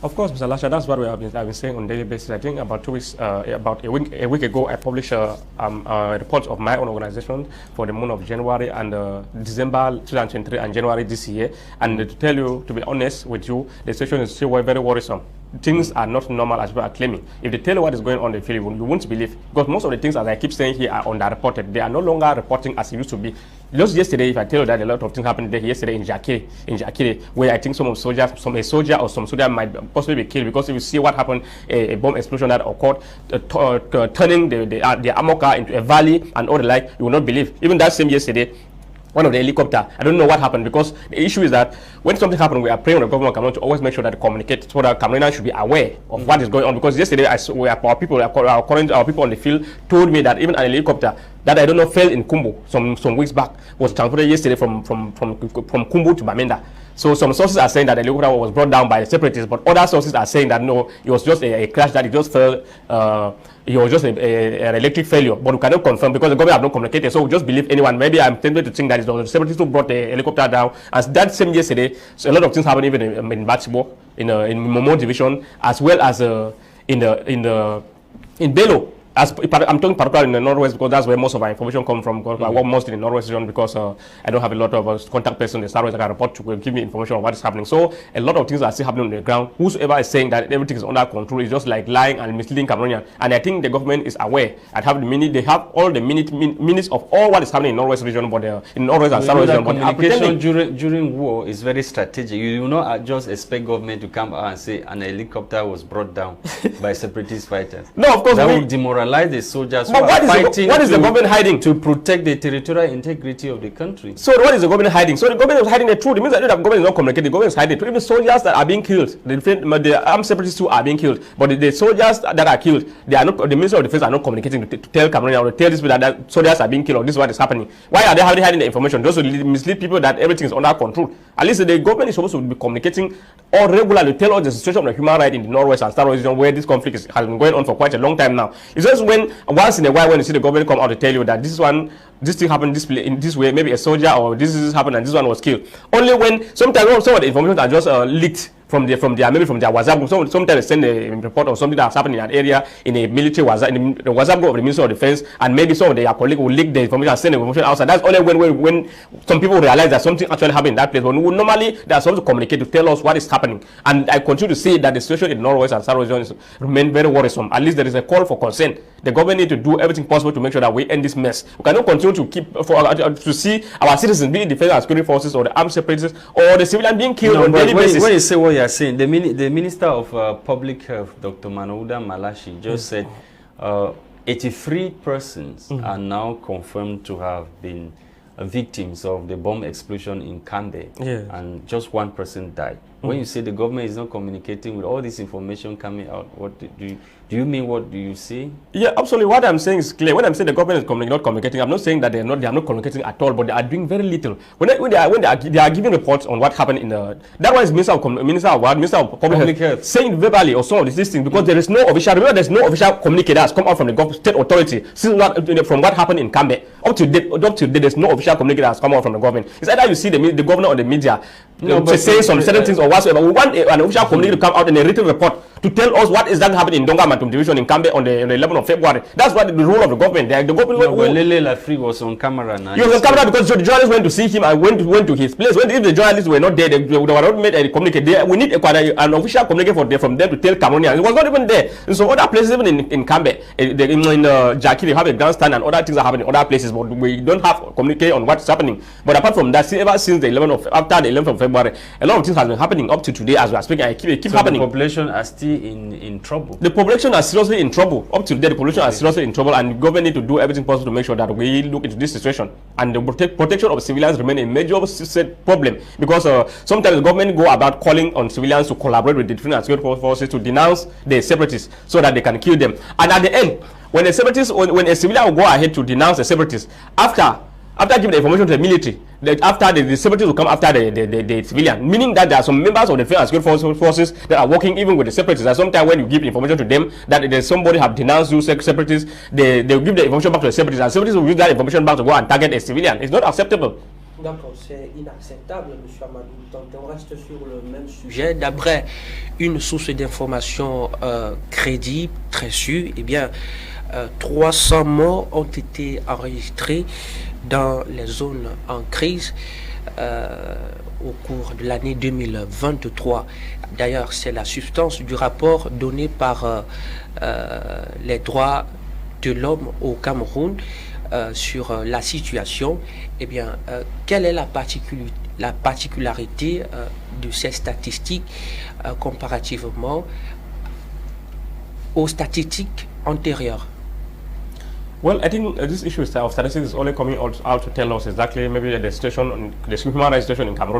Of course, Mr. Lasha, that's what I've been saying on a daily basis. I think about 2 weeks, about a week ago, I published a report of my own organization for the month of January and December 2023 and January this year. And to tell you, to be honest with you, the situation is still very worrisome. Things are not normal as people are claiming. If they tell you what is going on in the field, you won't believe. Because most of the things, as I keep saying here, are underreported. They are no longer reporting as it used to be. Just yesterday, if I tell you that a lot of things happened there yesterday in Jakiri, where I think a soldier might possibly be killed, because if you see what happened, a bomb explosion that occurred, turning the armor car into a valley and all the like, you will not believe. Even that same yesterday, one of the helicopter, I don't know what happened, because the issue is that when something happens, we are praying on the government of Cameroon to always make sure that they communicate, so that Cameroonians should be aware of what is going on. Because yesterday, our people on the field told me that even an helicopter that I don't know fell in Kumbu some weeks back was transported yesterday from Kumbu to Bamenda. So some sources are saying that the helicopter was brought down by the separatists, but other sources are saying that no, it was just a crash, that it just fell. It was just an electric failure, but we cannot confirm because the government have not communicated. So we just believe anyone. Maybe I'm tempted to think that it was the separatists who brought the helicopter down. And that same yesterday, so a lot of things happened even in Batsibo, in Momo division, as well as in Belo. I'm talking particularly in the Northwest, because that's where most of our information comes from. I work mostly in the Northwest region, because I don't have a lot of contact person in the Southwest that can report to give me information on what is happening. So a lot of things are still happening on the ground. Whosoever is saying that everything is under control is just like lying and misleading Cameroonians. And I think the government is aware. They have all the minutes of all what is happening in the Northwest region, but in Northwest and Southwest region. But communication during war is very strategic. You do not just expect government to come out and say an helicopter was brought down by separatist fighters. No, of course. That would demoralize the soldiers who are fighting what is the government hiding? To protect the territorial integrity of the country. So what is the government hiding? So the government is hiding the truth. It means that the government is not communicating. The government is hiding the truth. Even soldiers that are being killed, the armed separatists too are being killed. But the soldiers that are killed, they are not. The Minister of Defense are not communicating to tell Cameroonians or to tell these people that soldiers are being killed, or this is what is happening. Why are they hiding the information? Just to mislead people that everything is under control. At least the government is supposed to be communicating or regularly tell us the situation of the human rights in the Northwest and Southwest region, where this conflict has been going on for quite a long time now. It's just when once in a while when you see the government come out to tell you that this thing happened in this way, maybe a soldier or this happened and this one was killed. Only when sometimes some of the information are just leaked from their WhatsApp group. Sometimes they send a report of something that's happening in an area in a military WhatsApp, in the WhatsApp group of the Ministry of Defense, and maybe some of their colleagues will leak the information and send the information outside. That's only when some people realize that something actually happened in that place. But normally they are supposed to communicate to tell us what is happening. And I continue to say that the situation in the Northwest and Southwest region remain very worrisome. At least there is a call for concern. The government need to do everything possible to make sure that we end this mess. We cannot continue to to see our citizens being defended as security forces, or the armed separatists, or the civilian being killed on daily basis. When you say what you are saying, the Minister of Public Health, Dr. Manouda Malashi, just said 83 persons are now confirmed to have been victims of the bomb explosion in Kambe, and just one person died. When you say the government is not communicating with all this information coming out, what do you mean? What do you see? Yeah, absolutely. What I'm saying is clear. When I'm saying the government is not communicating, I'm not saying that they are not communicating at all, but they are doing very little. When they are giving reports on what happened in the, that one is Minister of Public Health saying verbally or some of these things, because there is no official. Remember, there's no official communicator has come out from the state authority from what happened in Kambe up to date. There's no official communicator has come out from the government. It's either you see the governor or the media say some certain things or whatsoever. We want an official communicator to come out in a written report to tell us what exactly happened in Donga Matum division in Kambe on the 11th of February. That's what the role of the government. The government Lele Lafri was on camera now. He was on camera because the journalists went to see him and went to his place. If the journalists were not there, they would have not made a communique. We need an official communique from them to tell Cameroonians. It was not even there. In some other places, even in Kambe, in Jackie, they have a grandstand and other things are happening in other places, but we don't have communicate on what's happening. But apart from that, ever since after the 11th of February, a lot of things has been happening up to today as we are speaking. It keeps happening. The population are still in trouble. The population are seriously in trouble. Up to today, the population are seriously in trouble, and the government need to do everything possible to make sure that we look into this situation. And the protection of civilians remain a major problem, because sometimes the government go about calling on civilians to collaborate with the different security forces to denounce the separatists so that they can kill them. And at the end, when a civilian will go ahead to denounce the separatists, after giving the information to the military, after the separatists will come after the civilian, meaning that there are some members of the defense and security forces that are working even with the separatists. And sometimes when you give information to them that there's somebody have denounced you separatists, they will give the information back to the separatists, and separatists will use that information back to go and target a civilian. It's not acceptable. D'accord, c'est inacceptable, M. Amadou. Donc, on reste sur le même sujet. D'après une source d'information crédible, très sûre, eh bien, 300 morts ont été enregistrés dans les zones en crise au cours de l'année 2023. D'ailleurs, c'est la substance du rapport donné par les droits de l'homme au Cameroun sur la situation. Eh bien, quelle est la particularité de ces statistiques comparativement aux statistiques antérieures? Well, I think this issue of statistics is only coming out to tell us exactly maybe the situation, the human rights situation in Cameroon